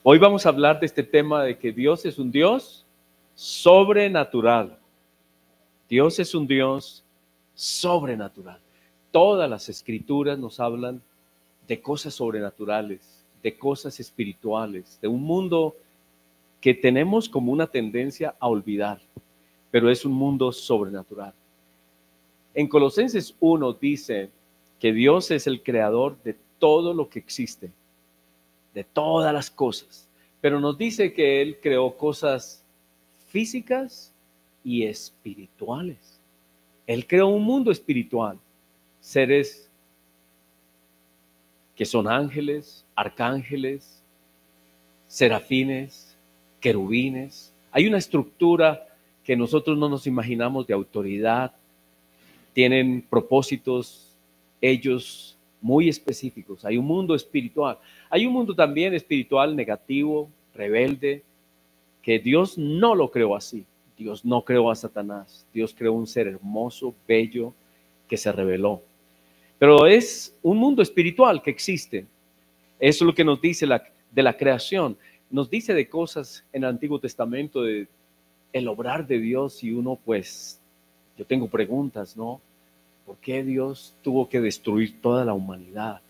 Hoy vamos a hablar de este tema de que Dios es un Dios sobrenatural. Dios es un Dios sobrenatural. Todas las escrituras nos hablan de cosas sobrenaturales, de cosas espirituales, de un mundo que tenemos como una tendencia a olvidar, pero es un mundo sobrenatural. En Colosenses 1 dice que Dios es el creador de todo lo que existe, de todas las cosas, pero nos dice que Él creó cosas físicas y espirituales. Él creó un mundo espiritual, seres que son ángeles, arcángeles, serafines, querubines. Hay una estructura que nosotros no nos imaginamos de autoridad, tienen propósitos ellos muy específicos. Hay un mundo espiritual. Hay un mundo también espiritual negativo, rebelde, que Dios no lo creó así. Dios no creó a Satanás. Dios creó un ser hermoso, bello, que se rebeló. Pero es un mundo espiritual que existe. Eso es lo que nos dice de la creación. Nos dice de cosas en el Antiguo Testamento, de el obrar de Dios, y uno pues, yo tengo preguntas, ¿no? ¿Por qué Dios tuvo que destruir toda la humanidad?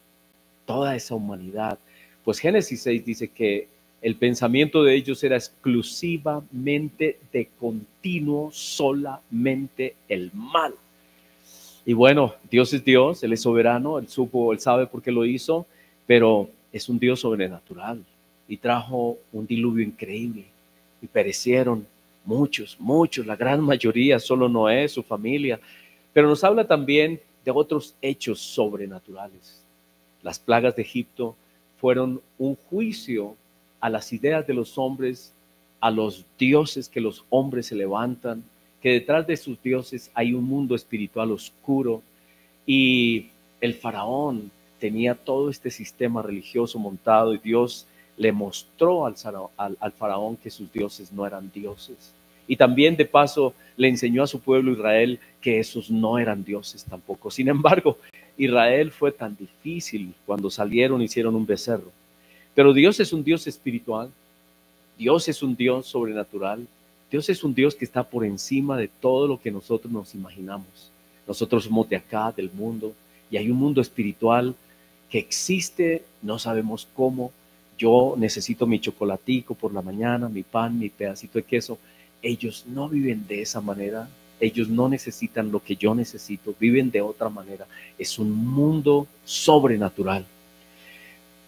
Toda esa humanidad. Pues Génesis 6 dice que el pensamiento de ellos era exclusivamente de continuo, solamente el mal. Y bueno, Dios es Dios, Él es soberano, Él supo, Él sabe por qué lo hizo, pero es un Dios sobrenatural y trajo un diluvio increíble y perecieron muchos, la gran mayoría, solo Noé, su familia. Pero nos habla también de otros hechos sobrenaturales. Las plagas de Egipto fueron un juicio a las ideas de los hombres, a los dioses que los hombres se levantan, que detrás de sus dioses hay un mundo espiritual oscuro, y el faraón tenía todo este sistema religioso montado, y Dios le mostró al faraón que sus dioses no eran dioses. Y también de paso le enseñó a su pueblo Israel que esos no eran dioses tampoco. Sin embargo, Israel fue tan difícil cuando salieron, hicieron un becerro. Pero Dios es un Dios espiritual, Dios es un Dios sobrenatural, Dios es un Dios que está por encima de todo lo que nosotros nos imaginamos. Nosotros somos de acá, del mundo, y hay un mundo espiritual que existe, no sabemos cómo. Yo necesito mi chocolatico por la mañana, mi pan, mi pedacito de queso. Ellos no viven de esa manera, ellos no necesitan lo que yo necesito, viven de otra manera. Es un mundo sobrenatural.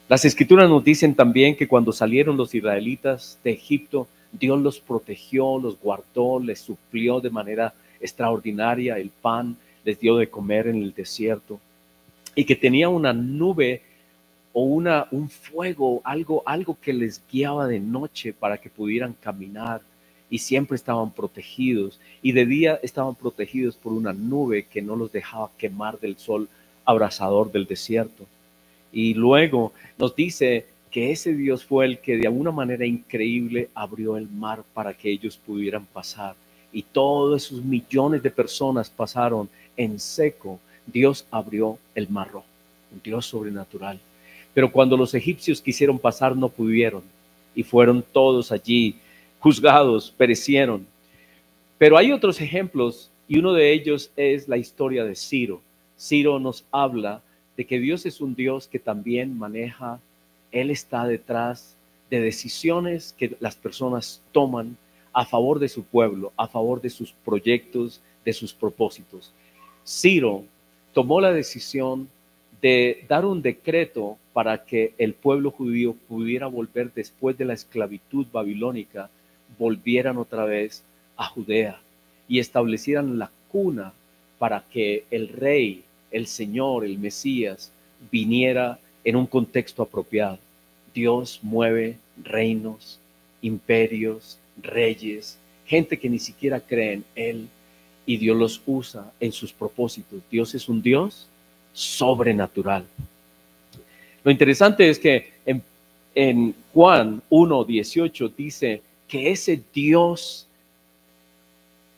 Las escrituras nos dicen también que cuando salieron los israelitas de Egipto, Dios los protegió, los guardó, les suplió de manera extraordinaria el pan, les dio de comer en el desierto, y que tenía una nube o un fuego, algo que les guiaba de noche para que pudieran caminar, y siempre estaban protegidos, y de día estaban protegidos por una nube que no los dejaba quemar del sol abrasador del desierto. Y luego nos dice que ese Dios fue el que de alguna manera increíble abrió el mar para que ellos pudieran pasar. Y todos esos millones de personas pasaron en seco. Dios abrió el mar rojo, un Dios sobrenatural. Pero cuando los egipcios quisieron pasar, no pudieron. Y fueron todos allí juzgados, perecieron. Pero hay otros ejemplos, y uno de ellos es la historia de Ciro. Ciro nos habla de que Dios es un Dios que también maneja, Él está detrás de decisiones que las personas toman a favor de su pueblo, a favor de sus proyectos, de sus propósitos. Ciro tomó la decisión de dar un decreto para que el pueblo judío pudiera volver después de la esclavitud babilónica, volvieran otra vez a Judea y establecieran la cuna para que el rey, el Señor, el Mesías, viniera en un contexto apropiado. Dios mueve reinos, imperios, reyes, gente que ni siquiera cree en Él, y Dios los usa en sus propósitos. Dios es un Dios sobrenatural. Lo interesante es que en Juan 1:18 dice que ese Dios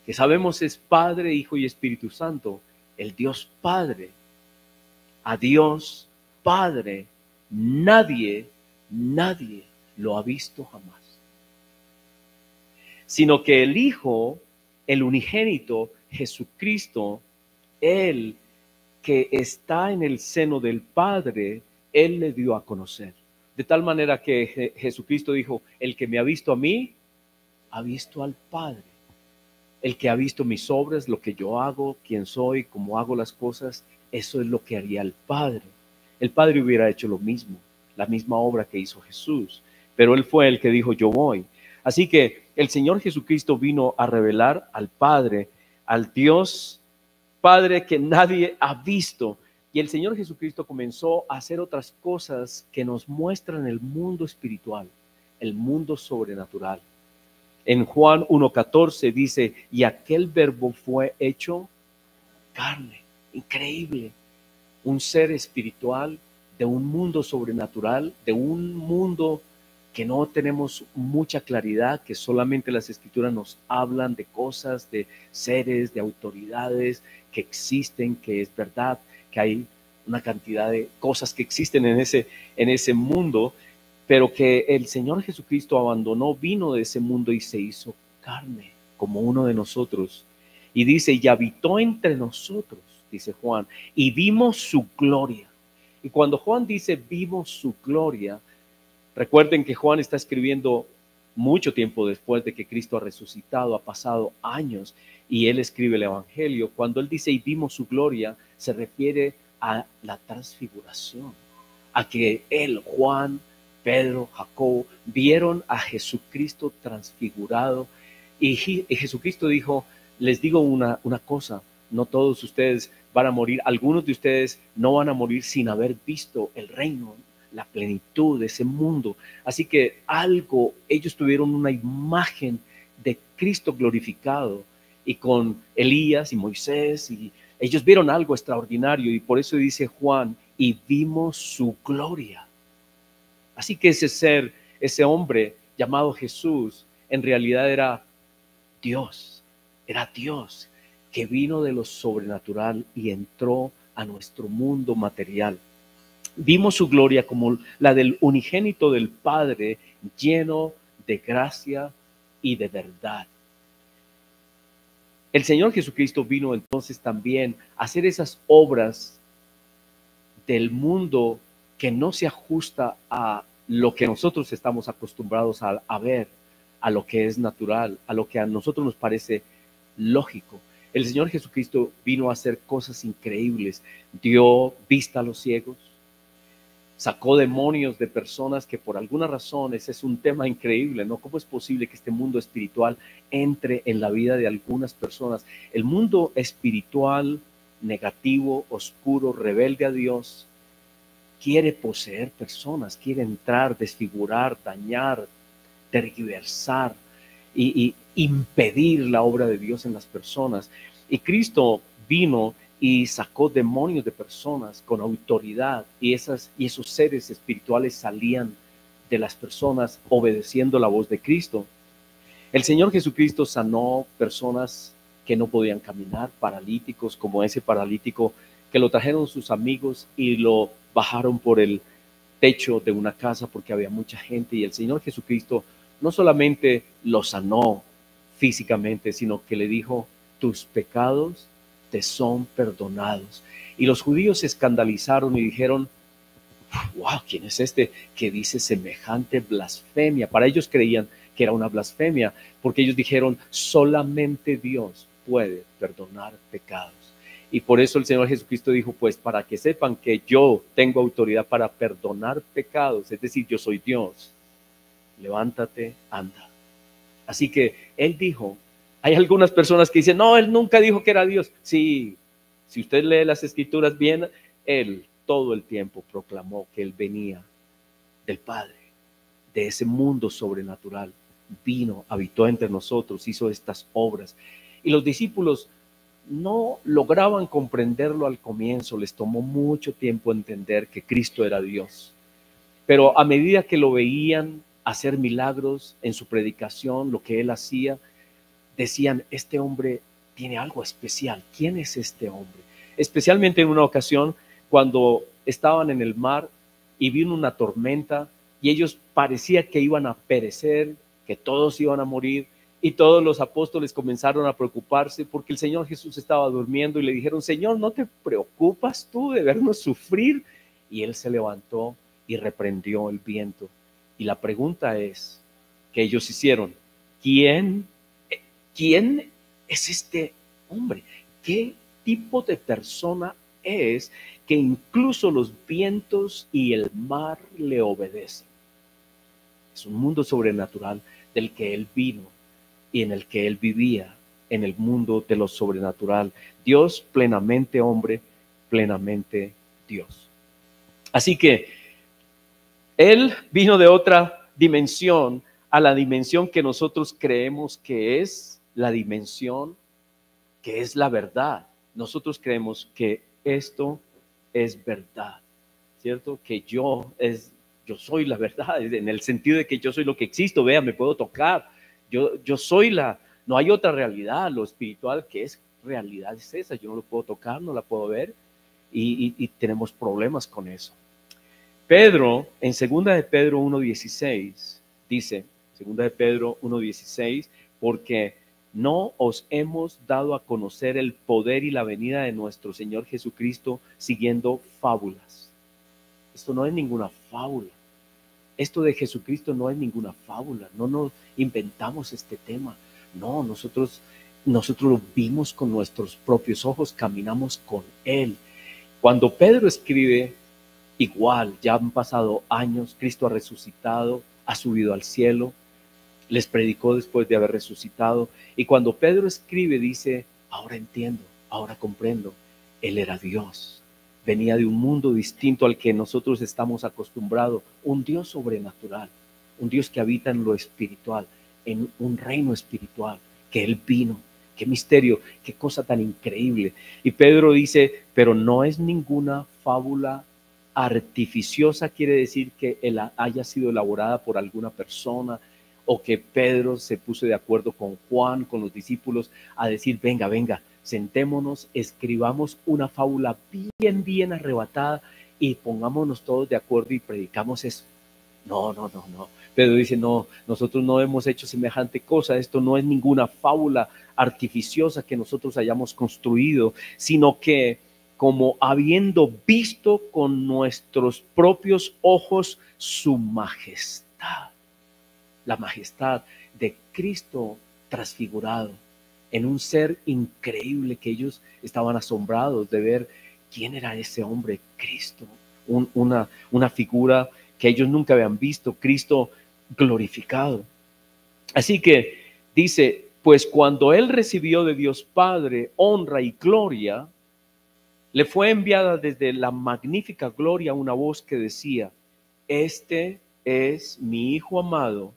que sabemos es Padre, Hijo y Espíritu Santo, el Dios Padre, a Dios Padre nadie lo ha visto jamás, sino que el Hijo, el unigénito, Jesucristo, Él que está en el seno del Padre, Él le dio a conocer. De tal manera que Jesucristo dijo, el que me ha visto a mí, ha visto al Padre. El que ha visto mis obras, lo que yo hago, quién soy, cómo hago las cosas, eso es lo que haría el Padre. El Padre hubiera hecho lo mismo, la misma obra que hizo Jesús, pero Él fue el que dijo, yo voy. Así que el Señor Jesucristo vino a revelar al Padre, al Dios Padre que nadie ha visto. Y el Señor Jesucristo comenzó a hacer otras cosas que nos muestran el mundo espiritual, el mundo sobrenatural. En Juan 1:14 dice, y aquel verbo fue hecho carne. Increíble. Un ser espiritual de un mundo sobrenatural, de un mundo que no tenemos mucha claridad, que solamente las escrituras nos hablan de cosas, de seres, de autoridades que existen, que es verdad, que hay una cantidad de cosas que existen en ese mundo, pero que el Señor Jesucristo abandonó, vino de ese mundo y se hizo carne como uno de nosotros. Y dice, y habitó entre nosotros, dice Juan, y vimos su gloria. Y cuando Juan dice, vimos su gloria, recuerden que Juan está escribiendo mucho tiempo después de que Cristo ha resucitado, ha pasado años, y él escribe el Evangelio. Cuando él dice, y vimos su gloria, se refiere a la transfiguración, a que él, Juan, Pedro, Jacob, vieron a Jesucristo transfigurado, y Jesucristo dijo, les digo una cosa, no todos ustedes van a morir, algunos de ustedes no van a morir sin haber visto el reino, la plenitud de ese mundo. Así que ellos tuvieron una imagen de Cristo glorificado, y con Elías y Moisés, y ellos vieron algo extraordinario, y por eso dice Juan, y vimos su gloria. Así que ese ser, ese hombre llamado Jesús, en realidad era Dios que vino de lo sobrenatural y entró a nuestro mundo material. Vimos su gloria como la del unigénito del Padre, lleno de gracia y de verdad. El Señor Jesucristo vino entonces también a hacer esas obras del mundo que no se ajusta a lo que nosotros estamos acostumbrados a ver, a lo que es natural, a lo que a nosotros nos parece lógico. El Señor Jesucristo vino a hacer cosas increíbles. Dio vista a los ciegos, sacó demonios de personas que por alguna razón, ese es un tema increíble, ¿no? ¿Cómo es posible que este mundo espiritual entre en la vida de algunas personas? El mundo espiritual negativo, oscuro, rebelde a Dios, quiere poseer personas, quiere entrar, desfigurar, dañar, tergiversar y impedir la obra de Dios en las personas. Y Cristo vino y sacó demonios de personas con autoridad, y esos seres espirituales salían de las personas obedeciendo la voz de Cristo. El Señor Jesucristo sanó personas que no podían caminar, paralíticos, como ese paralítico que lo trajeron sus amigos y lo bajaron por el techo de una casa porque había mucha gente, y el Señor Jesucristo no solamente lo sanó físicamente, sino que le dijo, tus pecados te son perdonados. Y los judíos se escandalizaron y dijeron, wow, ¿quién es este que dice semejante blasfemia? Para ellos creían que era una blasfemia, porque ellos dijeron, solamente Dios puede perdonar pecados. Y por eso el Señor Jesucristo dijo, pues para que sepan que yo tengo autoridad para perdonar pecados, es decir, yo soy Dios, levántate, anda. Así que Él dijo, hay algunas personas que dicen, no, Él nunca dijo que era Dios. Sí, si usted lee las escrituras bien, Él todo el tiempo proclamó que Él venía del Padre, de ese mundo sobrenatural. Vino, habitó entre nosotros, hizo estas obras. Y los discípulos no lograban comprenderlo al comienzo, les tomó mucho tiempo entender que Cristo era Dios. Pero a medida que lo veían hacer milagros en su predicación, lo que Él hacía, decían, este hombre tiene algo especial. ¿Quién es este hombre? Especialmente en una ocasión cuando estaban en el mar y vino una tormenta, y ellos parecía que iban a perecer, que todos iban a morir, y todos los apóstoles comenzaron a preocuparse porque el Señor Jesús estaba durmiendo y le dijeron: Señor, ¿no te preocupas tú de vernos sufrir? Y él se levantó y reprendió el viento. Y la pregunta es que ellos hicieron: ¿quién es este hombre? ¿Qué tipo de persona es que incluso los vientos y el mar le obedecen? Es un mundo sobrenatural del que él vino y en el que él vivía, en el mundo de lo sobrenatural. Dios plenamente hombre, plenamente Dios. Así que él vino de otra dimensión a la dimensión que nosotros creemos que es la dimensión, que es la verdad. Nosotros creemos que esto es verdad, ¿cierto? Que yo soy la verdad, en el sentido de que yo soy lo que existo. Vea, me puedo tocar. Yo soy no hay otra realidad. Lo espiritual que es realidad es esa. Yo no lo puedo tocar, no la puedo ver, y tenemos problemas con eso. Pedro, en 2 de Pedro 1:16, dice, 2 de Pedro 1:16, porque no os hemos dado a conocer el poder y la venida de nuestro Señor Jesucristo siguiendo fábulas. Esto no es ninguna fábula. Esto de Jesucristo no es ninguna fábula. No nos inventamos este tema. No, nosotros lo vimos con nuestros propios ojos, caminamos con Él. Cuando Pedro escribe, igual, ya han pasado años, Cristo ha resucitado, ha subido al cielo, les predicó después de haber resucitado, y cuando Pedro escribe dice: ahora entiendo, ahora comprendo, Él era Dios, venía de un mundo distinto al que nosotros estamos acostumbrados, un Dios sobrenatural, un Dios que habita en lo espiritual, en un reino espiritual, que Él vino. Qué misterio, qué cosa tan increíble. Y Pedro dice: pero no es ninguna fábula artificiosa. Quiere decir que haya sido elaborada por alguna persona, o que Pedro se puso de acuerdo con Juan, con los discípulos, a decir: venga, sentémonos, escribamos una fábula bien arrebatada y pongámonos todos de acuerdo y predicamos eso. No. Pedro dice: no, nosotros no hemos hecho semejante cosa. Esto no es ninguna fábula artificiosa que nosotros hayamos construido, sino que, como habiendo visto con nuestros propios ojos su majestad, la majestad de Cristo transfigurado en un ser increíble, que ellos estaban asombrados de ver quién era ese hombre, Cristo, una figura que ellos nunca habían visto, Cristo glorificado. Así que dice: pues cuando Él recibió de Dios Padre honra y gloria, le fue enviada desde la magnífica gloria una voz que decía: este es mi Hijo amado,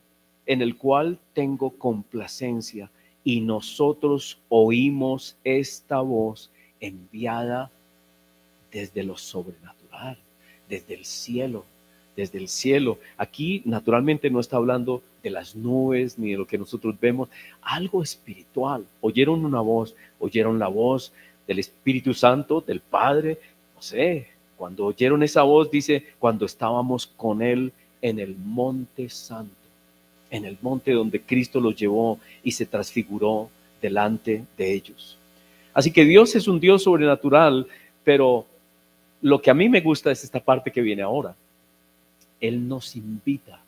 en el cual tengo complacencia. Y nosotros oímos esta voz enviada desde lo sobrenatural, desde el cielo. Desde el cielo. Aquí naturalmente no está hablando de las nubes ni de lo que nosotros vemos, algo espiritual. Oyeron una voz, oyeron la voz del Espíritu Santo, del Padre, no sé. Cuando oyeron esa voz, dice: cuando estábamos con Él en el monte santo, en el monte donde Cristo los llevó y se transfiguró delante de ellos. Así que Dios es un Dios sobrenatural, pero lo que a mí me gusta es esta parte que viene ahora. Él nos invita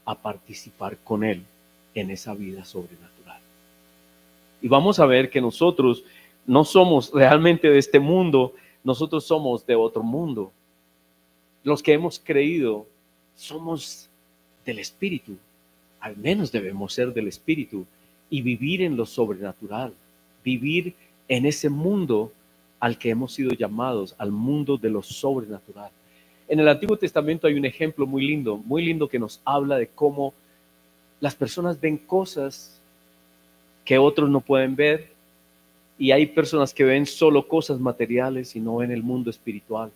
a participar con Él en esa vida sobrenatural. Y vamos a ver que nosotros no somos realmente de este mundo, nosotros somos de otro mundo. Los que hemos creído somos del Espíritu, al menos debemos ser del Espíritu, y vivir en lo sobrenatural, vivir en ese mundo al que hemos sido llamados, al mundo de lo sobrenatural. En el Antiguo Testamento hay un ejemplo muy lindo que nos habla de cómo las personas ven cosas que otros no pueden ver, y hay personas que ven solo cosas materiales y no ven el mundo espiritual.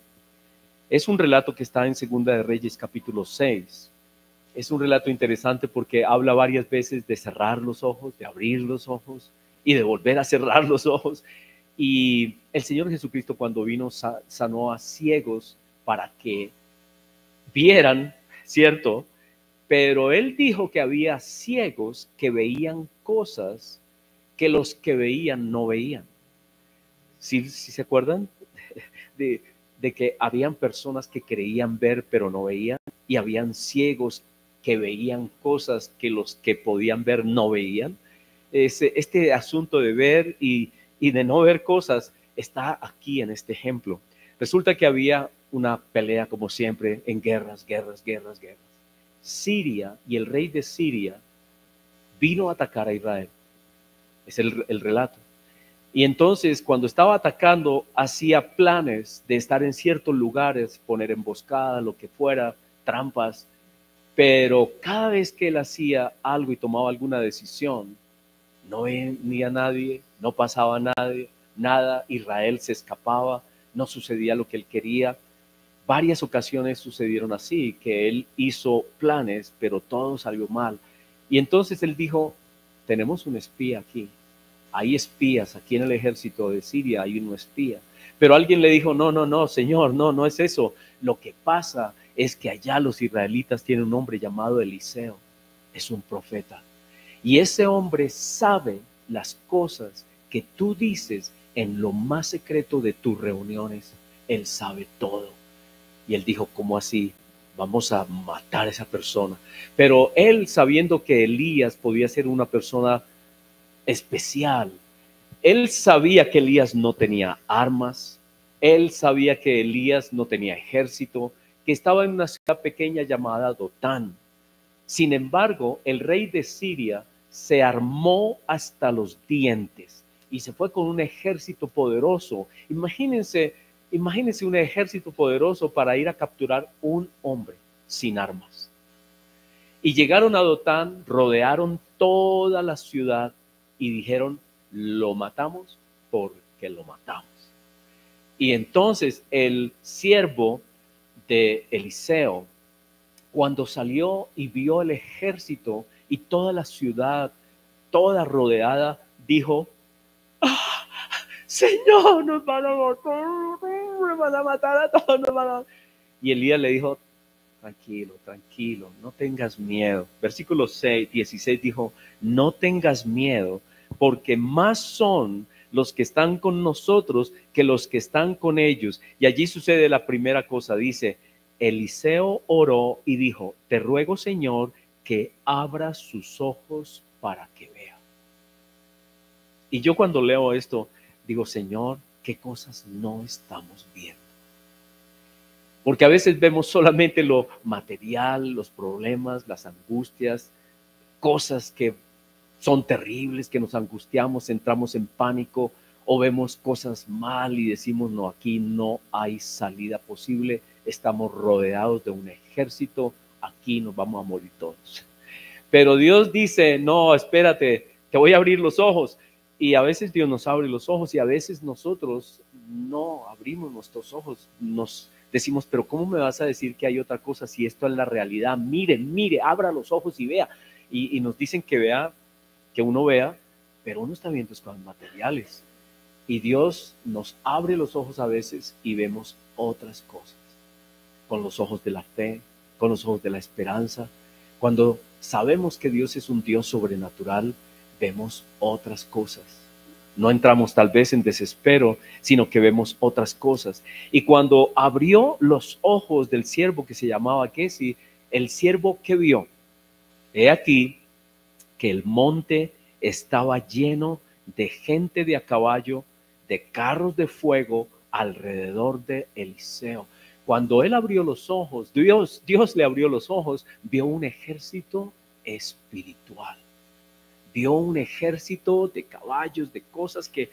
Es un relato que está en 2 de Reyes capítulo 6. Es un relato interesante porque habla varias veces de cerrar los ojos, de abrir los ojos y de volver a cerrar los ojos. Y el Señor Jesucristo, cuando vino, sanó a ciegos para que vieran, ¿cierto? Pero él dijo que había ciegos que veían cosas que los que veían no veían. ¿Sí se acuerdan? De, de que habían personas que creían ver pero no veían, y habían ciegos que veían cosas que los que podían ver no veían. Este asunto de ver y de no ver cosas está aquí en este ejemplo. Resulta que había una pelea, como siempre, en guerras. Siria, y el rey de Siria vino a atacar a Israel. Es el relato. Y entonces, cuando estaba atacando, hacía planes de estar en ciertos lugares, poner emboscada, lo que fuera, trampas. Pero cada vez que él hacía algo y tomaba alguna decisión, no venía nadie, no pasaba nadie, nada. Israel se escapaba, no sucedía lo que él quería. Varias ocasiones sucedieron así, que él hizo planes, pero todo salió mal. Y entonces él dijo, tenemos un espía aquí. Hay espías aquí en el ejército de Siria, hay un espía. Pero alguien le dijo, no, señor, no es eso. Lo que pasa es que allá los israelitas tienen un hombre llamado Eliseo. Es un profeta. Y ese hombre sabe las cosas que tú dices en lo más secreto de tus reuniones. Él sabe todo. Y él dijo, ¿cómo así? Vamos a matar a esa persona. Pero él, sabiendo que Elías podía ser una persona especial, él sabía que Elías no tenía armas, él sabía que Elías no tenía ejército, que estaba en una ciudad pequeña llamada Dotán. Sin embargo, el rey de Siria se armó hasta los dientes y se fue con un ejército poderoso. Imagínense un ejército poderoso para ir a capturar un hombre sin armas. Y llegaron a Dotán, rodearon toda la ciudad y dijeron, lo matamos porque lo matamos. Y entonces el siervo de Eliseo, cuando salió y vio el ejército y toda la ciudad, toda rodeada, dijo, ¡ah, Señor, nos van a matar a todos, nos van a... Y Elías le dijo, tranquilo, no tengas miedo. Versículo 16 dijo, no tengas miedo, porque más son los que están con nosotros que los que están con ellos. Y allí sucede la primera cosa, dice, Eliseo oró y dijo, te ruego, Señor, que abra sus ojos para que vea. Y yo cuando leo esto, digo, Señor, ¿qué cosas no estamos viendo? Porque a veces vemos solamente lo material, los problemas, las angustias, cosas que son terribles, que nos angustiamos, entramos en pánico, o vemos cosas mal y decimos, no, aquí no hay salida posible, estamos rodeados de un ejército, aquí nos vamos a morir todos. Pero Dios dice, no, espérate, te voy a abrir los ojos. Y a veces Dios nos abre los ojos y a veces nosotros no abrimos nuestros ojos, nos decimos, pero ¿cómo me vas a decir que hay otra cosa si esto es la realidad? Mire, abra los ojos y vea. Y nos dicen que uno vea, pero uno está viendo cosas materiales. Y Dios nos abre los ojos a veces y vemos otras cosas, con los ojos de la fe, con los ojos de la esperanza. Cuando sabemos que Dios es un Dios sobrenatural, vemos otras cosas. No entramos tal vez en desespero, sino que vemos otras cosas. Y cuando abrió los ojos del siervo que se llamaba Gesi, el siervo que vio, he aquí que el monte estaba lleno de gente de a caballo, de carros de fuego alrededor de Eliseo. Cuando él abrió los ojos, Dios le abrió los ojos, vio un ejército espiritual. Vio un ejército de caballos, de cosas que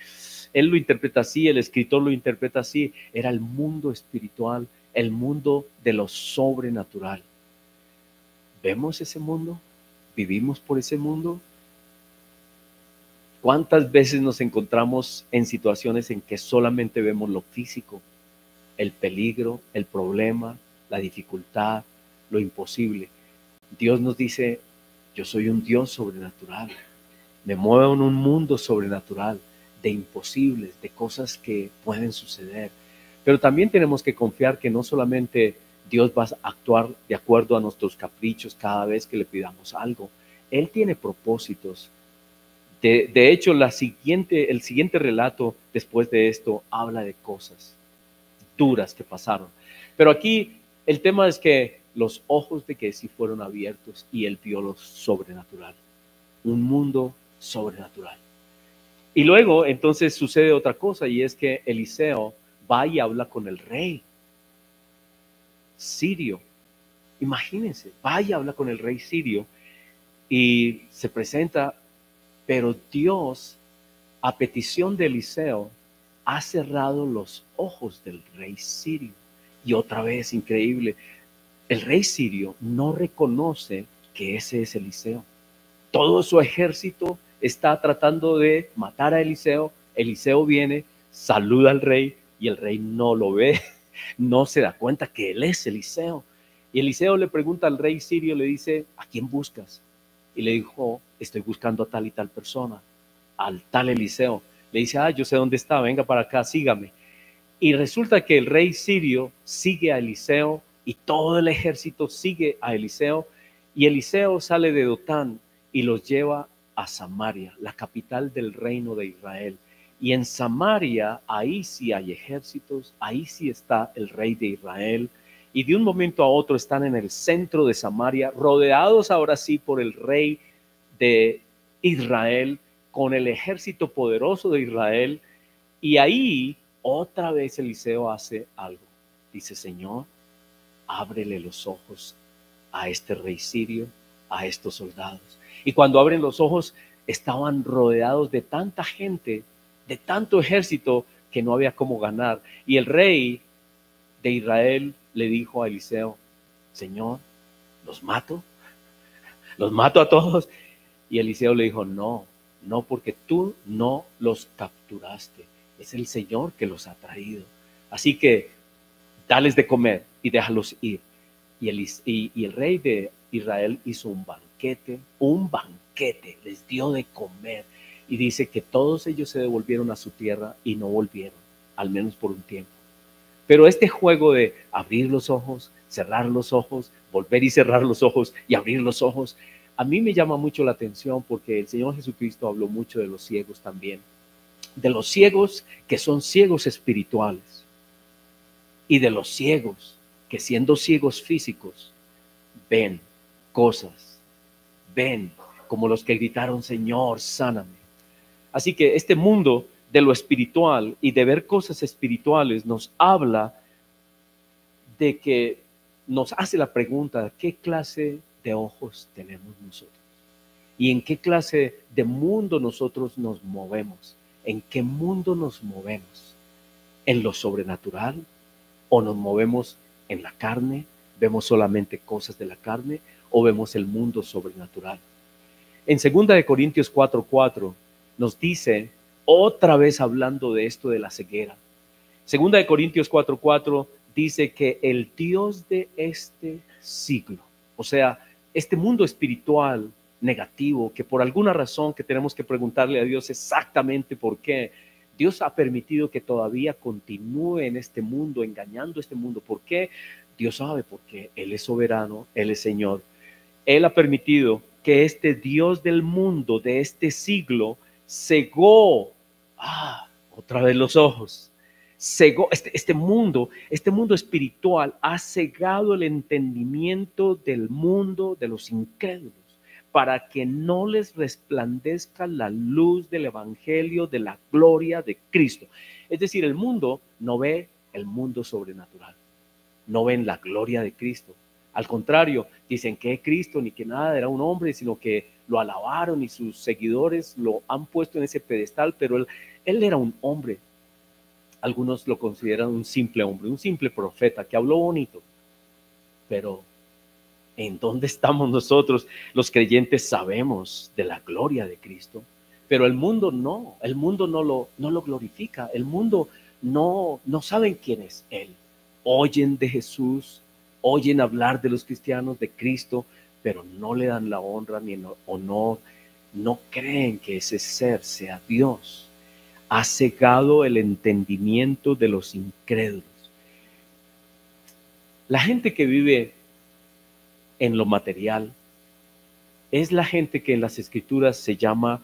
él lo interpreta así, el escritor lo interpreta así. Era el mundo espiritual, el mundo de lo sobrenatural. ¿Vemos ese mundo? ¿Vivimos por ese mundo? ¿Cuántas veces nos encontramos en situaciones en que solamente vemos lo físico, el peligro, el problema, la dificultad, lo imposible? Dios nos dice, yo soy un Dios sobrenatural. Me muevo en un mundo sobrenatural, de imposibles, de cosas que pueden suceder. Pero también tenemos que confiar que no solamente Dios va a actuar de acuerdo a nuestros caprichos cada vez que le pidamos algo. Él tiene propósitos. De hecho, el siguiente relato después de esto habla de cosas duras que pasaron. Pero aquí el tema es que los ojos de Giezi fueron abiertos y él vio lo sobrenatural, un mundo sobrenatural. Y luego entonces sucede otra cosa, y es que Eliseo va y habla con el rey sirio. Imagínense, va y habla con el rey sirio y se presenta, pero Dios, a petición de Eliseo, ha cerrado los ojos del rey sirio. Y otra vez, increíble, el rey sirio no reconoce que ese es Eliseo. Todo su ejército está tratando de matar a Eliseo. Eliseo viene, saluda al rey y el rey no lo ve, no se da cuenta que él es Eliseo. Y Eliseo le pregunta al rey sirio, le dice, ¿a quién buscas? Y le dijo, estoy buscando a tal y tal persona, al tal Eliseo. Le dice, yo sé dónde está, venga para acá, sígame. Y resulta que el rey sirio sigue a Eliseo y todo el ejército sigue a Eliseo. Y Eliseo sale de Dotán y los lleva a Samaria, la capital del reino de Israel. Y en Samaria, ahí sí hay ejércitos, ahí sí está el rey de Israel. Y de un momento a otro están en el centro de Samaria, rodeados ahora sí por el rey de Israel, con el ejército poderoso de Israel. Y ahí otra vez Eliseo hace algo. Dice, Señor, ábrele los ojos a este rey sirio, a estos soldados. Y cuando abren los ojos, estaban rodeados de tanta gente, de tanto ejército, que no había cómo ganar. Y el rey de Israel le dijo a Eliseo, Señor, ¿los mato a todos? Y Eliseo le dijo, no, no, porque tú no los capturaste. Es el Señor que los ha traído. Así que dales de comer y déjalos ir. Y el rey de Israel hizo un banquete, les dio de comer. Y dice que todos ellos se devolvieron a su tierra y no volvieron, al menos por un tiempo. Pero este juego de abrir los ojos, cerrar los ojos, volver y cerrar los ojos y abrir los ojos, a mí me llama mucho la atención porque el Señor Jesucristo habló mucho de los ciegos también. De los ciegos que son ciegos espirituales y de los ciegos que siendo ciegos físicos ven cosas, ven como los que gritaron, Señor, sáname. Así que este mundo de lo espiritual y de ver cosas espirituales nos habla de que nos hace la pregunta, ¿qué clase de ojos tenemos nosotros? ¿Y en qué clase de mundo nosotros nos movemos? ¿En qué mundo nos movemos? ¿En lo sobrenatural? ¿O nos movemos en la carne? ¿Vemos solamente cosas de la carne? ¿O vemos el mundo sobrenatural? En 2 Corintios 4:4 nos dice, otra vez hablando de esto de la ceguera, 2 Corintios 4:4 dice que el Dios de este siglo, o sea, este mundo espiritual negativo, que por alguna razón que tenemos que preguntarle a Dios exactamente por qué, Dios ha permitido que todavía continúe en este mundo, engañando a este mundo. ¿Por qué? Dios sabe, porque Él es soberano, Él es Señor. Él ha permitido que este Dios del mundo, de este siglo, cegó, otra vez los ojos, cegó este mundo espiritual, ha cegado el entendimiento del mundo de los incrédulos, para que no les resplandezca la luz del evangelio de la gloria de Cristo. Es decir, el mundo no ve el mundo sobrenatural, no ven la gloria de Cristo. Al contrario, dicen que Cristo ni que nada era un hombre, sino que lo alabaron y sus seguidores lo han puesto en ese pedestal, pero él era un hombre. Algunos lo consideran un simple hombre, un simple profeta que habló bonito. Pero ¿en dónde estamos nosotros? Los creyentes sabemos de la gloria de Cristo, pero el mundo no lo glorifica. El mundo no saben quién es Él. Oyen de Jesús, oyen hablar de los cristianos, de Cristo, pero no le dan la honra ni el honor, no creen que ese ser sea Dios. Ha cegado el entendimiento de los incrédulos. La gente que vive en lo material es la gente que en las Escrituras se llama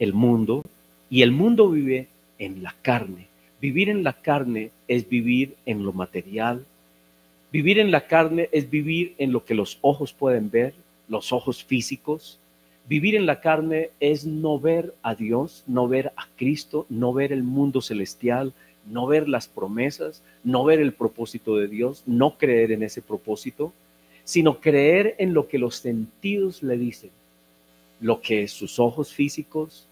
el mundo, y el mundo vive en la carne. Vivir en la carne es vivir en lo material. Vivir en la carne es vivir en lo que los ojos pueden ver, los ojos físicos. Vivir en la carne es no ver a Dios, no ver a Cristo, no ver el mundo celestial, no ver las promesas, no ver el propósito de Dios, no creer en ese propósito, sino creer en lo que los sentidos le dicen, lo que sus ojos físicos,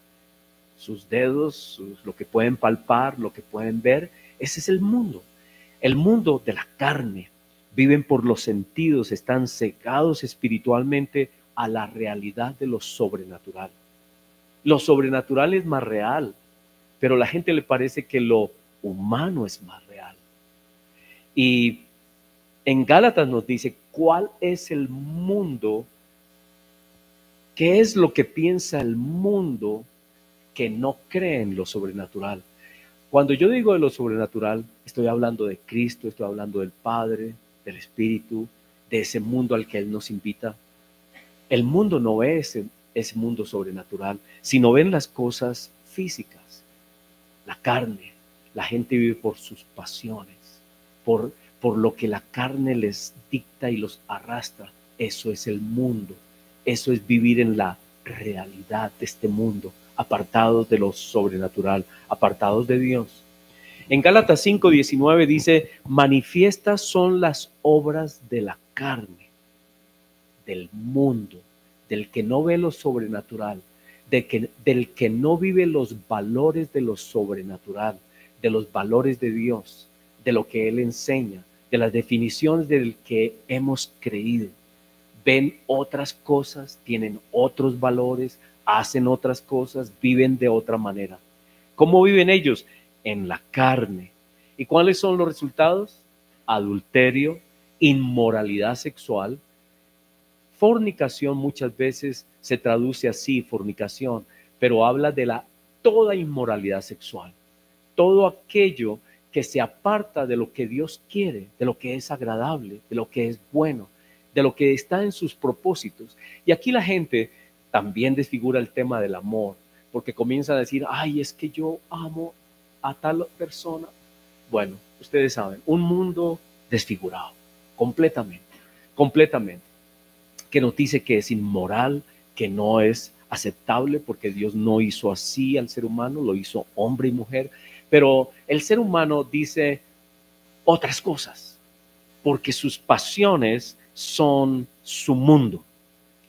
sus dedos, lo que pueden palpar, lo que pueden ver. Ese es el mundo de la carne. Viven por los sentidos, están cegados espiritualmente a la realidad de lo sobrenatural. Lo sobrenatural es más real, pero a la gente le parece que lo humano es más real. Y en Gálatas nos dice cuál es el mundo, qué es lo que piensa el mundo que no cree en lo sobrenatural. Cuando yo digo de lo sobrenatural, estoy hablando de Cristo, estoy hablando del Padre, del Espíritu, de ese mundo al que Él nos invita. El mundo no ve ese mundo sobrenatural, sino ven las cosas físicas, la carne. La gente vive por sus pasiones, por lo que la carne les dicta y los arrastra. Eso es el mundo. Eso es vivir en la realidad de este mundo, apartados de lo sobrenatural, apartados de Dios. En Gálatas 5:19 dice, manifiestas son las obras de la carne, del mundo, del que no ve lo sobrenatural, del que no vive los valores de lo sobrenatural, de los valores de Dios, de lo que Él enseña, de las definiciones del que hemos creído. Ven otras cosas, tienen otros valores, hacen otras cosas, viven de otra manera. ¿Cómo viven ellos? En la carne. ¿Y cuáles son los resultados? Adulterio, inmoralidad sexual. Fornicación muchas veces se traduce así, fornicación, pero habla de toda inmoralidad sexual. Todo aquello que se aparta de lo que Dios quiere, de lo que es agradable, de lo que es bueno, de lo que está en sus propósitos. Y aquí la gente también desfigura el tema del amor, porque comienza a decir, ay, es que yo amo a tal persona. Bueno, ustedes saben, un mundo desfigurado, completamente, completamente, que nos dice que es inmoral, que no es aceptable, porque Dios no hizo así al ser humano, lo hizo hombre y mujer, pero el ser humano dice otras cosas, porque sus pasiones son su mundo.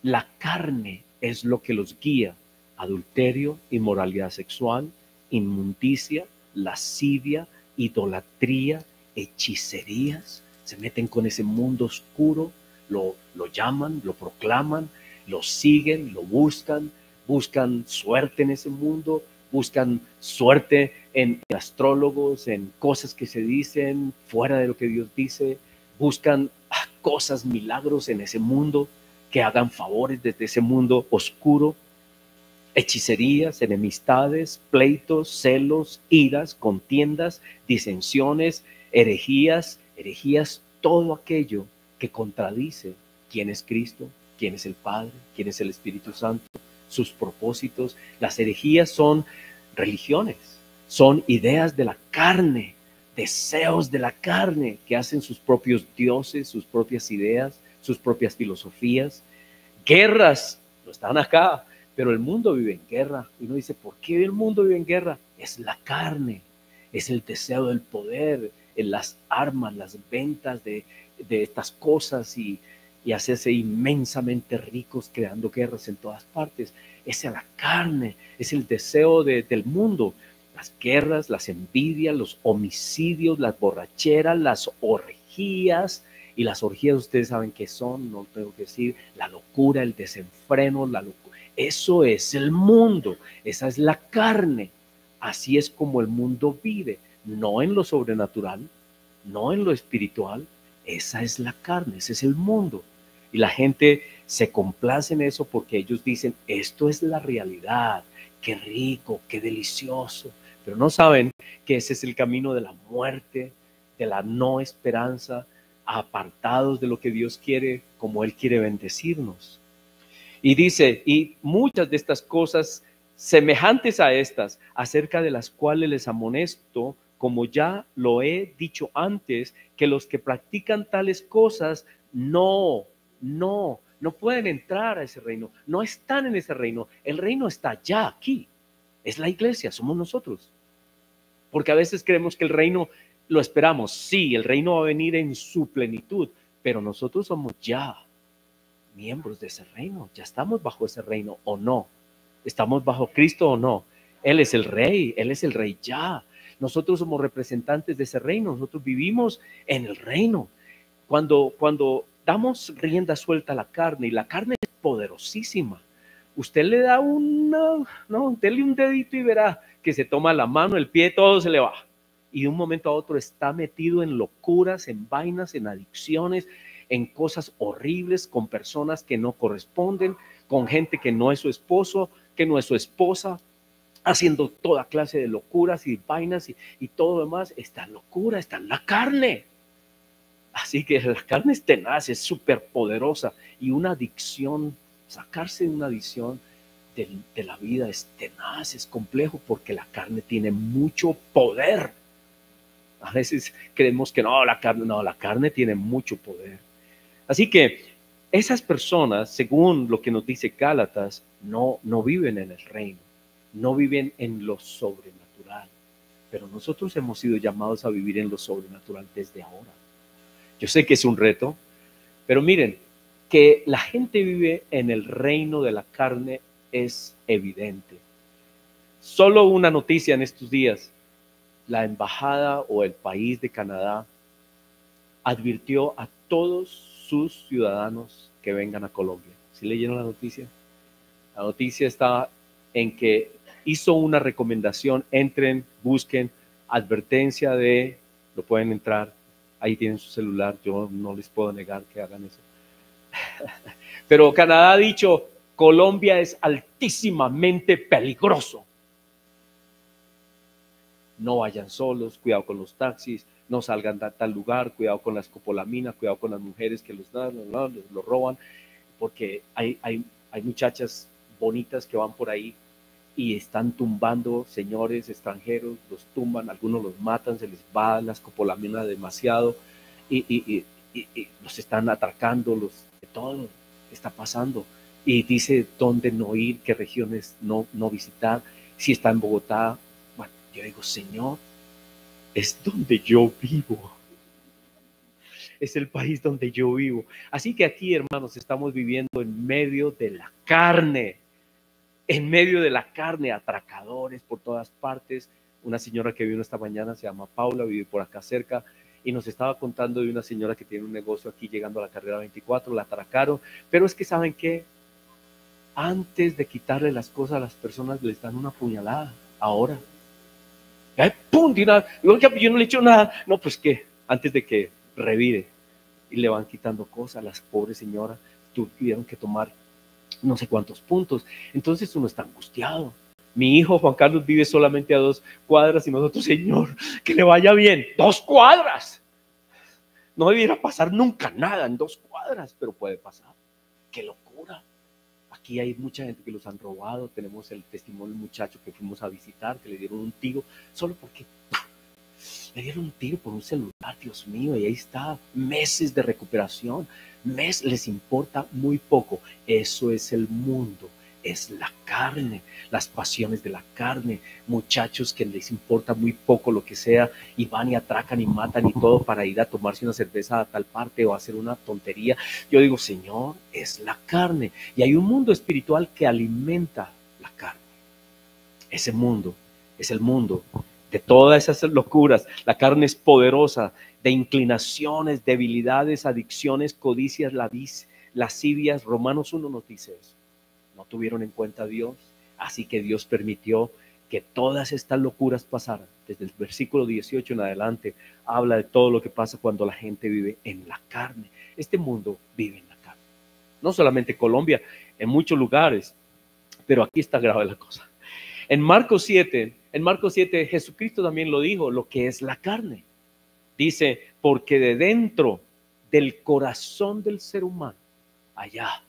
La carne es lo que los guía. Adulterio, inmoralidad sexual, inmundicia, lascivia, idolatría, hechicerías. Se meten con ese mundo oscuro, lo llaman, lo proclaman, lo siguen, lo buscan suerte en ese mundo, buscan suerte en astrólogos, en cosas que se dicen fuera de lo que Dios dice, buscan cosas, milagros en ese mundo, que hagan favores desde ese mundo oscuro, hechicerías, enemistades, pleitos, celos, iras, contiendas, disensiones, herejías, todo aquello que contradice quién es Cristo, quién es el Padre, quién es el Espíritu Santo, sus propósitos. Las herejías son religiones, son ideas de la carne, deseos de la carne que hacen sus propios dioses, sus propias ideas, sus propias filosofías. Guerras, no están acá, pero el mundo vive en guerra. Y uno dice, ¿por qué el mundo vive en guerra? Es la carne, es el deseo del poder, en las armas, las ventas de estas cosas y hacerse inmensamente ricos creando guerras en todas partes. Es la carne, es el deseo del mundo. Las guerras, las envidias, los homicidios, las borracheras, las orgías. Y las orgías ustedes saben qué son, no tengo que decir, la locura, el desenfreno, la locura. Eso es el mundo, esa es la carne. Así es como el mundo vive, no en lo sobrenatural, no en lo espiritual. Esa es la carne, ese es el mundo. Y la gente se complace en eso porque ellos dicen, esto es la realidad, qué rico, qué delicioso. Pero no saben que ese es el camino de la muerte, de la no esperanza. apartados de lo que Dios quiere, como Él quiere bendecirnos. Y dice, y muchas de estas cosas semejantes a estas, acerca de las cuales les amonesto, como ya lo he dicho antes, que los que practican tales cosas no pueden entrar a ese reino, no están en ese reino. El reino está ya aquí, es la iglesia, somos nosotros. Porque a veces creemos que el reino lo esperamos. Sí, el reino va a venir en su plenitud, pero nosotros somos ya miembros de ese reino, ya estamos bajo ese reino o no, estamos bajo Cristo o no. Él es el rey ya. Nosotros somos representantes de ese reino, nosotros vivimos en el reino. Cuando damos rienda suelta a la carne, y la carne es poderosísima, usted le da dele un dedito y verá que se toma la mano, el pie, todo se le va. Y de un momento a otro está metido en locuras, en vainas, en adicciones, en cosas horribles, con personas que no corresponden, con gente que no es su esposo, que no es su esposa, haciendo toda clase de locuras y vainas y todo lo demás. Esta locura está en la carne. Así que la carne es tenaz, es súper poderosa, y una adicción, sacarse de una adicción de la vida es tenaz, es complejo, porque la carne tiene mucho poder. A veces creemos que la carne tiene mucho poder. Así que esas personas, según lo que nos dice Gálatas, no viven en el reino, no viven en lo sobrenatural. Pero nosotros hemos sido llamados a vivir en lo sobrenatural desde ahora. Yo sé que es un reto, pero miren, que la gente vive en el reino de la carne es evidente. Solo una noticia en estos días: la embajada o el país de Canadá advirtió a todos sus ciudadanos que vengan a Colombia. ¿Sí leyeron la noticia? La noticia está en que hizo una recomendación: entren, busquen, advertencia de, no pueden entrar, ahí tienen su celular, yo no les puedo negar que hagan eso. Pero Canadá ha dicho, Colombia es altísimamente peligroso. No vayan solos, cuidado con los taxis, no salgan a tal lugar, cuidado con la escopolamina, cuidado con las mujeres que los roban, porque hay muchachas bonitas que van por ahí y están tumbando señores extranjeros, los tumban, algunos los matan, se les va la escopolamina demasiado y los están atracando, todo está pasando. Y dice dónde no ir, qué regiones no visitar, si está en Bogotá. Bueno, yo digo, Señor, es donde yo vivo. Es el país donde yo vivo. Así que aquí, hermanos, estamos viviendo en medio de la carne. En medio de la carne, atracadores por todas partes. Una señora que vino esta mañana se llama Paula, vive por acá cerca, y nos estaba contando de una señora que tiene un negocio aquí llegando a la carrera 24, la atracaron. Pero es que, ¿saben qué? Antes de quitarle las cosas a las personas, les dan una puñalada. Ahora. ¡Pum! Yo no le he hecho nada. No, pues que antes de que revive, y le van quitando cosas. Las pobres señoras tuvieron que tomar no sé cuántos puntos. Entonces uno está angustiado. Mi hijo Juan Carlos vive solamente a 2 cuadras y nosotros, Señor, que le vaya bien. 2 cuadras. No debiera pasar nunca nada en 2 cuadras, pero puede pasar. ¡Qué locura! Aquí hay mucha gente que los han robado. Tenemos el testimonio del muchacho que fuimos a visitar, que le dieron un tiro solo porque le dieron un tiro por un celular, Dios mío, y ahí está, meses de recuperación. Les importa muy poco. Eso es el mundo, es la carne, las pasiones de la carne. Muchachos que les importa muy poco lo que sea y van y atracan y matan y todo para ir a tomarse una cerveza a tal parte o a hacer una tontería. Yo digo, Señor, es la carne. Y hay un mundo espiritual que alimenta la carne. Ese mundo es el mundo de todas esas locuras. La carne es poderosa, de inclinaciones, debilidades, adicciones, codicias, lascivias. Romanos 1 nos dice eso. No tuvieron en cuenta a Dios, así que Dios permitió que todas estas locuras pasaran. Desde el versículo 18 en adelante habla de todo lo que pasa cuando la gente vive en la carne. Este mundo vive en la carne. No solamente Colombia, en muchos lugares, pero aquí está grave la cosa. En Marcos 7, Jesucristo también lo dijo, lo que es la carne. Dice, porque de dentro del corazón del ser humano, allá.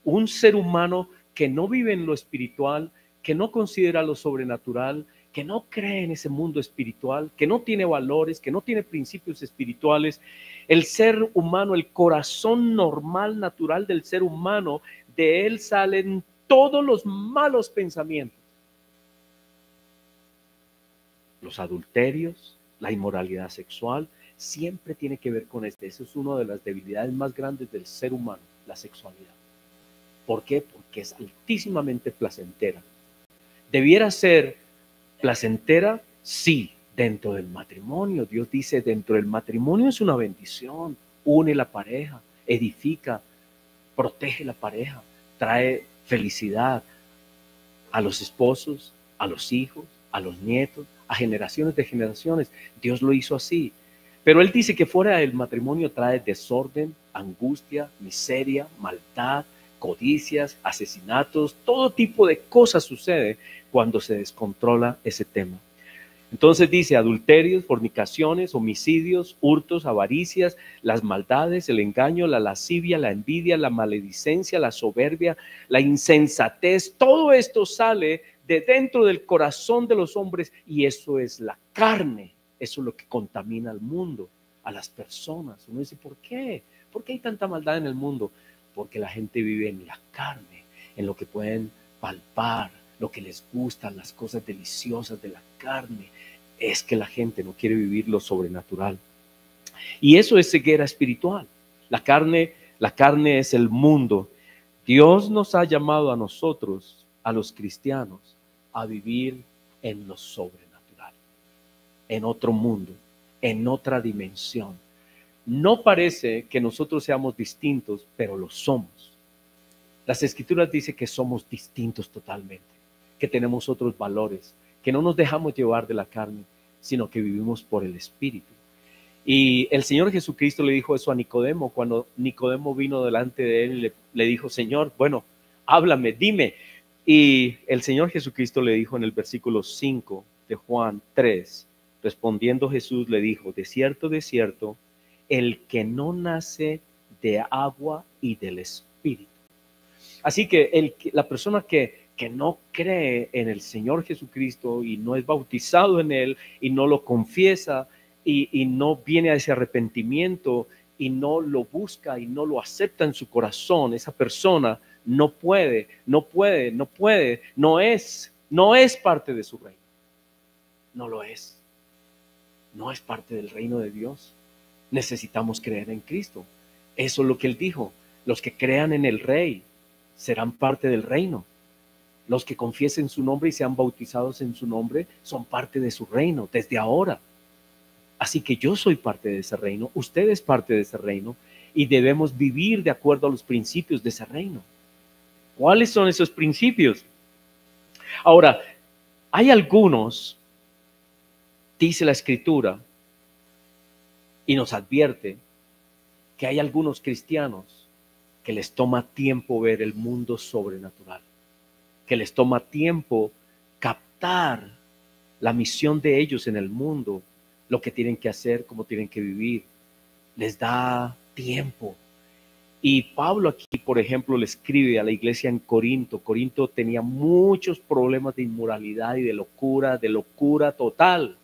Un ser humano que no vive en lo espiritual, que no considera lo sobrenatural, que no cree en ese mundo espiritual, que no tiene valores, que no tiene principios espirituales. El ser humano, el corazón normal, natural del ser humano, de él salen todos los malos pensamientos. Los adulterios, la inmoralidad sexual, siempre tiene que ver con este. Eso es una de las debilidades más grandes del ser humano, la sexualidad. ¿Por qué? Porque es altísimamente placentera. ¿Debiera ser placentera? Sí, dentro del matrimonio. Dios dice, dentro del matrimonio es una bendición. Une la pareja, edifica, protege la pareja, trae felicidad a los esposos, a los hijos, a los nietos, a generaciones de generaciones. Dios lo hizo así. Pero Él dice que fuera del matrimonio trae desorden, angustia, miseria, maldad, codicias, asesinatos, todo tipo de cosas sucede cuando se descontrola ese tema. Entonces dice adulterios, fornicaciones, homicidios, hurtos, avaricias, las maldades, el engaño, la lascivia, la envidia, la maledicencia, la soberbia, la insensatez. Todo esto sale de dentro del corazón de los hombres y eso es la carne. Eso es lo que contamina al mundo, a las personas. Uno dice, ¿por qué? ¿Por qué hay tanta maldad en el mundo? Porque la gente vive en la carne, en lo que pueden palpar, lo que les gustan, las cosas deliciosas de la carne. Es que la gente no quiere vivir lo sobrenatural. Y eso es ceguera espiritual. La carne es el mundo. Dios nos ha llamado a nosotros, a los cristianos, a vivir en lo sobrenatural, en otro mundo, en otra dimensión. No parece que nosotros seamos distintos, pero lo somos. Las Escrituras dicen que somos distintos totalmente, que tenemos otros valores, que no nos dejamos llevar de la carne, sino que vivimos por el Espíritu. Y el Señor Jesucristo le dijo eso a Nicodemo, cuando Nicodemo vino delante de él y le dijo, Señor, bueno, háblame, dime. Y el Señor Jesucristo le dijo en el versículo 5 de Juan 3, respondiendo Jesús le dijo, de cierto, el que no nace de agua y del Espíritu. Así que la persona que no cree en el Señor Jesucristo y no es bautizado en Él y no lo confiesa y no viene a ese arrepentimiento y no lo busca y no lo acepta en su corazón, esa persona no es parte de su reino. No lo es. No es parte del reino de Dios. Necesitamos creer en Cristo. Eso es lo que Él dijo. Los que crean en el Rey serán parte del reino. Los que confiesen su nombre y sean bautizados en su nombre son parte de su reino desde ahora. Así que yo soy parte de ese reino, usted es parte de ese reino y debemos vivir de acuerdo a los principios de ese reino. ¿Cuáles son esos principios? Ahora, hay algunos, dice la Escritura, y nos advierte que hay algunos cristianos que les toma tiempo ver el mundo sobrenatural, que les toma tiempo captar la misión de ellos en el mundo, lo que tienen que hacer, cómo tienen que vivir. Les da tiempo. Y Pablo aquí, por ejemplo, le escribe a la iglesia en Corinto. Corinto tenía muchos problemas de inmoralidad y de locura total.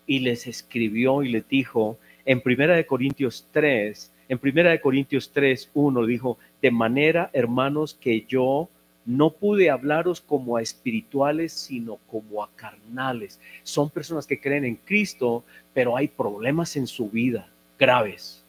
Y les escribió y les dijo en 1 Corintios 3:1 dijo, de manera, hermanos, que yo no pude hablaros como a espirituales, sino como a carnales. Son personas que creen en Cristo, pero hay problemas en su vida graves,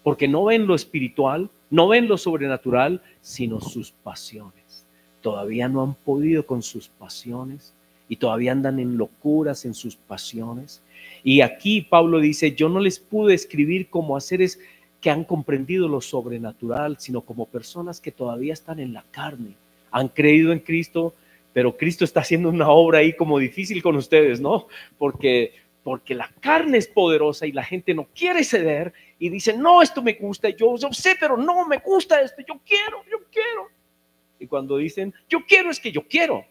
porque no ven lo espiritual, no ven lo sobrenatural, sino sus pasiones. Todavía no han podido con sus pasiones y todavía andan en locuras en sus pasiones. Y aquí Pablo dice, yo no les pude escribir como a seres que han comprendido lo sobrenatural, sino como personas que todavía están en la carne. Han creído en Cristo, pero Cristo está haciendo una obra ahí como difícil con ustedes, ¿no? Porque la carne es poderosa y la gente no quiere ceder y dice, no, esto me gusta, yo sé, pero no me gusta esto, yo quiero. Y cuando dicen, yo quiero, es que yo quiero.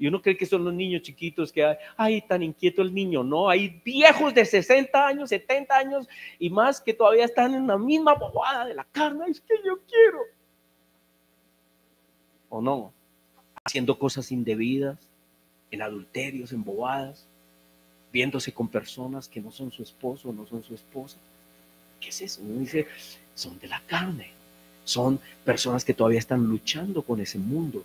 Y uno cree que son los niños chiquitos que, ay, tan inquieto el niño. No, hay viejos de 60 años, 70 años y más que todavía están en la misma bobada de la carne. Es que yo quiero. ¿O no? Haciendo cosas indebidas, en adulterios, en bobadas, viéndose con personas que no son su esposo, no son su esposa. ¿Qué es eso? Uno dice, son de la carne. Son personas que todavía están luchando con ese mundo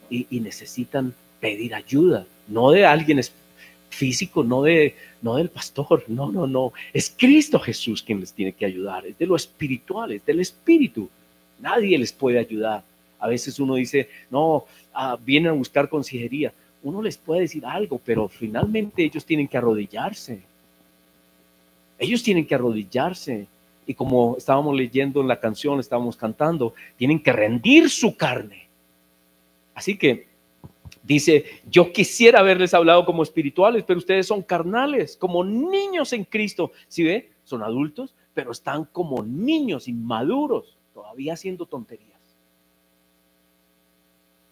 y necesitan pedir ayuda, no de alguien físico, no del pastor, no, es Cristo Jesús quien les tiene que ayudar, es de lo espiritual, es del espíritu, nadie les puede ayudar. A veces uno dice, no, vienen a buscar consejería, uno les puede decir algo, pero finalmente ellos tienen que arrodillarse, y como estábamos leyendo en la canción, estábamos cantando, tienen que rendir su carne. Así que dice, yo quisiera haberles hablado como espirituales, pero ustedes son carnales, como niños en Cristo. ¿Sí ve? Son adultos, pero están como niños inmaduros, todavía haciendo tonterías.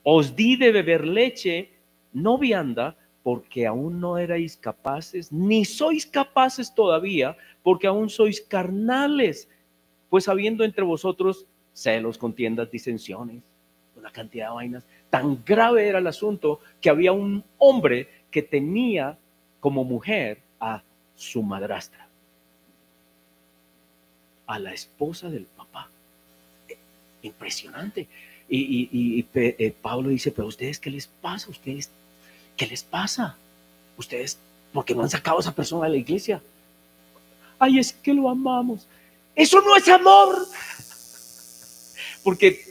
Os di de beber leche, no vianda, porque aún no erais capaces, ni sois capaces todavía, porque aún sois carnales, pues habiendo entre vosotros celos, contiendas, disensiones, una cantidad de vainas. Tan grave era el asunto que había un hombre que tenía como mujer a su madrastra, a la esposa del papá. Impresionante. Y Pablo dice, pero ustedes, ¿qué les pasa? ¿Ustedes qué les pasa? Ustedes, ¿por qué no han sacado a esa persona de la iglesia? Ay, es que lo amamos. Eso no es amor. Porque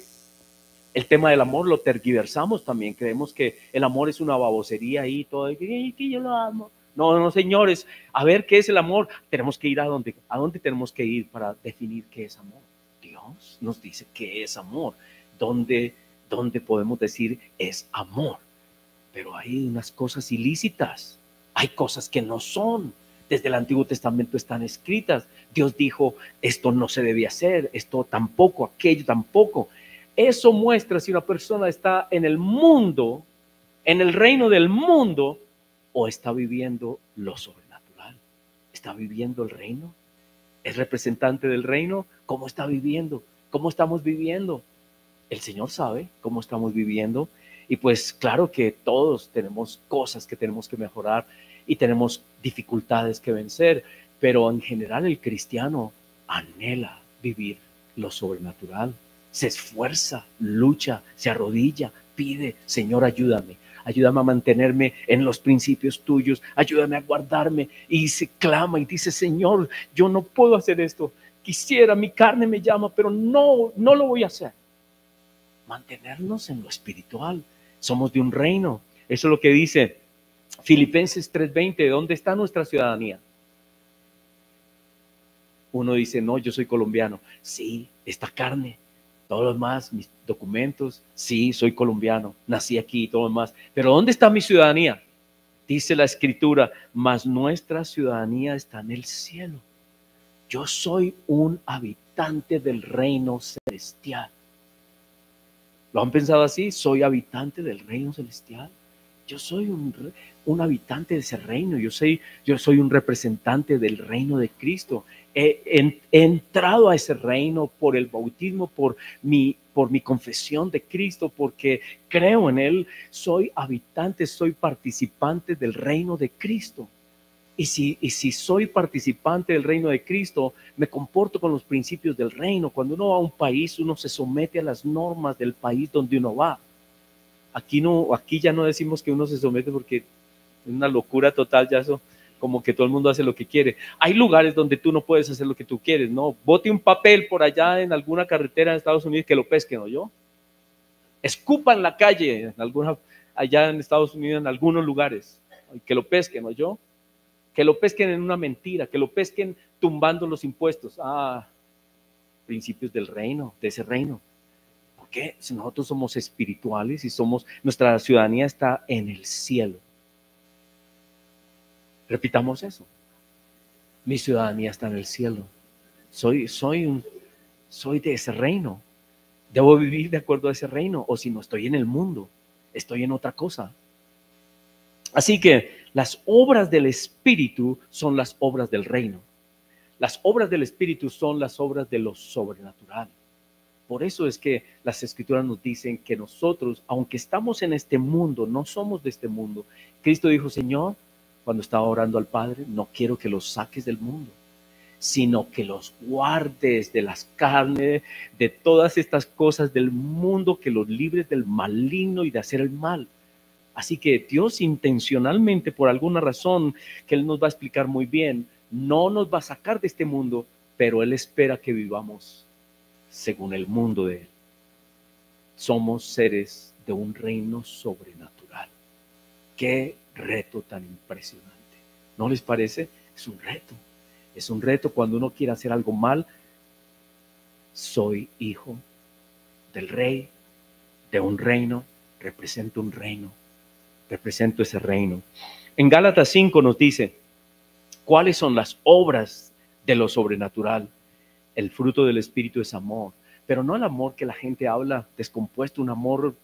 el tema del amor lo tergiversamos también. Creemos que el amor es una babosería y todo, que yo lo amo. No, señores, a ver qué es el amor. Tenemos que ir a dónde tenemos que ir para definir qué es amor. Dios nos dice qué es amor. ¿Dónde podemos decir es amor? Pero hay unas cosas ilícitas, hay cosas que no son. Desde el Antiguo Testamento están escritas. Dios dijo, esto no se debía hacer, esto tampoco, aquello tampoco. Eso muestra si una persona está en el mundo, en el reino del mundo, o está viviendo lo sobrenatural. ¿Está viviendo el reino? ¿Es representante del reino? ¿Cómo está viviendo? ¿Cómo estamos viviendo? El Señor sabe cómo estamos viviendo. Y pues claro que todos tenemos cosas que tenemos que mejorar y tenemos dificultades que vencer, pero en general el cristiano anhela vivir lo sobrenatural, se esfuerza, lucha, se arrodilla, pide, Señor, ayúdame a mantenerme en los principios tuyos, ayúdame a guardarme, y se clama y dice, Señor, yo no puedo hacer esto, quisiera, mi carne me llama, pero no lo voy a hacer. Mantenernos en lo espiritual. Somos de un reino. Eso es lo que dice Filipenses 3:20. ¿Dónde está nuestra ciudadanía? Uno dice, no, yo soy colombiano. Sí, esta carne, todo lo demás, mis documentos, sí, soy colombiano, nací aquí y todo lo demás. Pero ¿dónde está mi ciudadanía? Dice la Escritura, mas nuestra ciudadanía está en el cielo. Yo soy un habitante del reino celestial. ¿Lo han pensado así? Soy habitante del reino celestial. Yo soy un habitante de ese reino. Yo soy un representante del reino de Cristo. He entrado a ese reino por el bautismo, por mi confesión de Cristo, porque creo en Él. Soy habitante, soy participante del reino de Cristo. Y si soy participante del reino de Cristo, me comporto con los principios del reino. Cuando uno va a un país, uno se somete a las normas del país donde uno va. Aquí ya no decimos que uno se somete porque es una locura total, ya eso, como que todo el mundo hace lo que quiere. Hay lugares donde tú no puedes hacer lo que tú quieres, no. Bote un papel por allá en alguna carretera en Estados Unidos que lo pesquen, ¿o yo? Escupa en la calle, allá en Estados Unidos, en algunos lugares, que lo pesquen, ¿o yo? Que lo pesquen en una mentira, que lo pesquen tumbando los impuestos. Principios del reino, de ese reino. ¿Por qué? Si nosotros somos espirituales y nuestra ciudadanía está en el cielo. Repitamos eso. Mi ciudadanía está en el cielo. Soy de ese reino. Debo vivir de acuerdo a ese reino, o si no estoy en el mundo, estoy en otra cosa. Así que las obras del Espíritu son las obras del reino. Las obras del Espíritu son las obras de lo sobrenatural. Por eso es que las Escrituras nos dicen que nosotros, aunque estamos en este mundo, no somos de este mundo. Cristo dijo, Señor, cuando estaba orando al Padre, no quiero que los saques del mundo, sino que los guardes de las carnes, de todas estas cosas del mundo, que los libres del maligno y de hacer el mal. Así que Dios intencionalmente, por alguna razón que Él nos va a explicar muy bien, no nos va a sacar de este mundo, pero Él espera que vivamos según el mundo de Él. Somos seres de un reino sobrenatural. Qué reto tan impresionante. ¿No les parece? Es un reto. Es un reto cuando uno quiere hacer algo mal. Soy hijo del rey, de un reino, represento un reino, represento ese reino. En Gálatas 5 nos dice, ¿cuáles son las obras de lo sobrenatural? El fruto del Espíritu es amor, pero no el amor que la gente habla descompuesto, un amor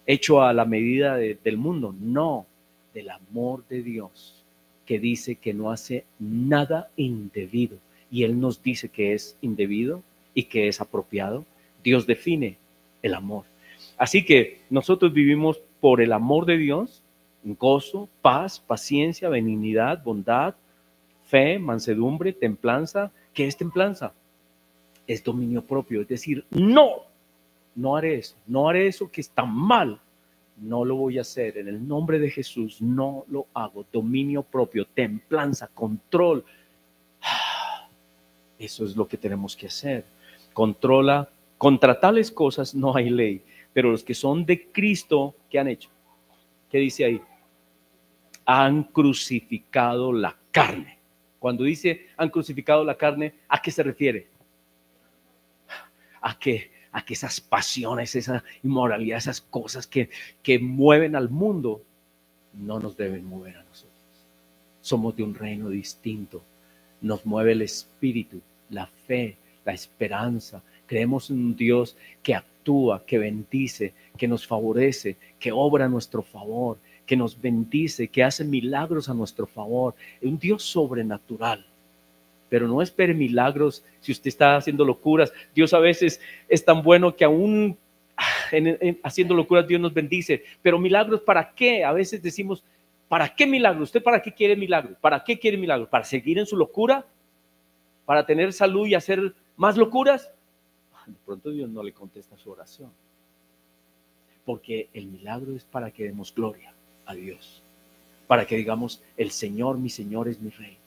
hecho a la medida del mundo, no, del amor de Dios, que dice que no hace nada indebido, y Él nos dice que es indebido y que es apropiado. Dios define el amor. Así que nosotros vivimos por el amor de Dios, gozo, paz, paciencia, benignidad, bondad, fe, mansedumbre, templanza. ¿Qué es templanza? Es dominio propio, es decir, no haré eso, no haré eso que está mal, no lo voy a hacer, en el nombre de Jesús no lo hago. Dominio propio, templanza, control. Eso es lo que tenemos que hacer. Controla, contra tales cosas no hay ley, pero los que son de Cristo, ¿qué han hecho? ¿Qué dice ahí? Han crucificado la carne. Cuando dice han crucificado la carne, ¿a qué se refiere? A que esas pasiones, esa inmoralidad, esas cosas que mueven al mundo, no nos deben mover a nosotros. Somos de un reino distinto. Nos mueve el espíritu, la fe, la esperanza. Creemos en un Dios que actúa, que bendice, que nos favorece, que obra a nuestro favor, que nos bendice, que hace milagros a nuestro favor. Es un Dios sobrenatural. Pero no espere milagros si usted está haciendo locuras. Dios a veces es tan bueno que aún haciendo locuras Dios nos bendice. Pero milagros, ¿para qué? A veces decimos, ¿para qué milagros? ¿Usted para qué quiere milagros? ¿Para qué quiere milagros? ¿Para seguir en su locura? ¿Para tener salud y hacer más locuras? De pronto Dios no le contesta su oración. Porque el milagro es para que demos gloria a Dios. Para que digamos, el Señor, mi Señor es mi Rey.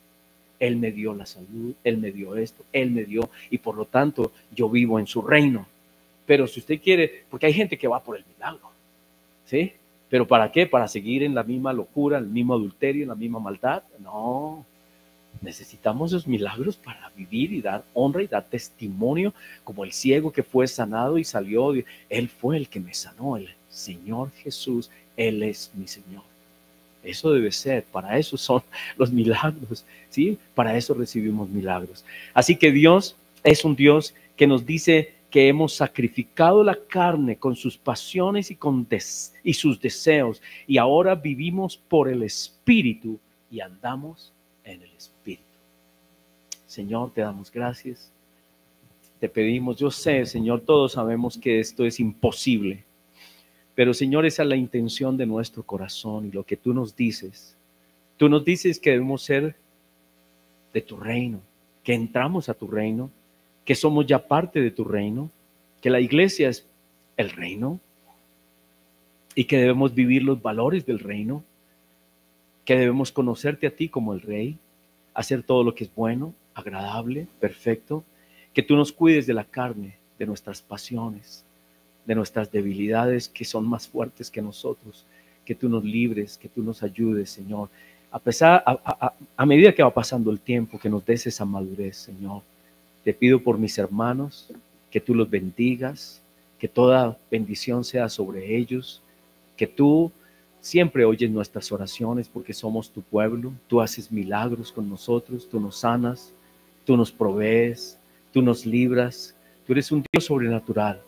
Él me dio la salud, Él me dio esto, Él me dio, y por lo tanto yo vivo en su reino. Pero si usted quiere, porque hay gente que va por el milagro, ¿sí? ¿Pero para qué? ¿Para seguir en la misma locura, en el mismo adulterio, en la misma maldad? No, necesitamos esos milagros para vivir y dar honra y dar testimonio, como el ciego que fue sanado y salió. Él fue el que me sanó, el Señor Jesús, Él es mi Señor. Eso debe ser, para eso son los milagros, ¿sí? Para eso recibimos milagros. Así que Dios es un Dios que nos dice que hemos sacrificado la carne con sus pasiones y sus deseos, y ahora vivimos por el Espíritu y andamos en el Espíritu. Señor, te damos gracias. Te pedimos, yo sé, Señor, todos sabemos que esto es imposible. Pero Señor, esa es la intención de nuestro corazón y lo que tú nos dices. Tú nos dices que debemos ser de tu reino, que entramos a tu reino, que somos ya parte de tu reino, que la iglesia es el reino y que debemos vivir los valores del reino, que debemos conocerte a ti como el Rey, hacer todo lo que es bueno, agradable, perfecto, que tú nos cuides de la carne, de nuestras pasiones, de nuestras debilidades que son más fuertes que nosotros, que tú nos libres, que tú nos ayudes, Señor. A medida que va pasando el tiempo, que nos des esa madurez, Señor. Te pido por mis hermanos, que tú los bendigas, que toda bendición sea sobre ellos, que tú siempre oyes nuestras oraciones porque somos tu pueblo, tú haces milagros con nosotros, tú nos sanas, tú nos provees, tú nos libras, tú eres un Dios sobrenatural.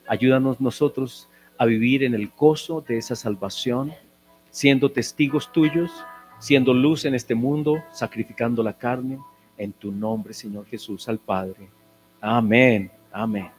Ayúdanos nosotros a vivir en el gozo de esa salvación, siendo testigos tuyos, siendo luz en este mundo, sacrificando la carne, en tu nombre, Señor Jesús, al Padre. Amén, amén.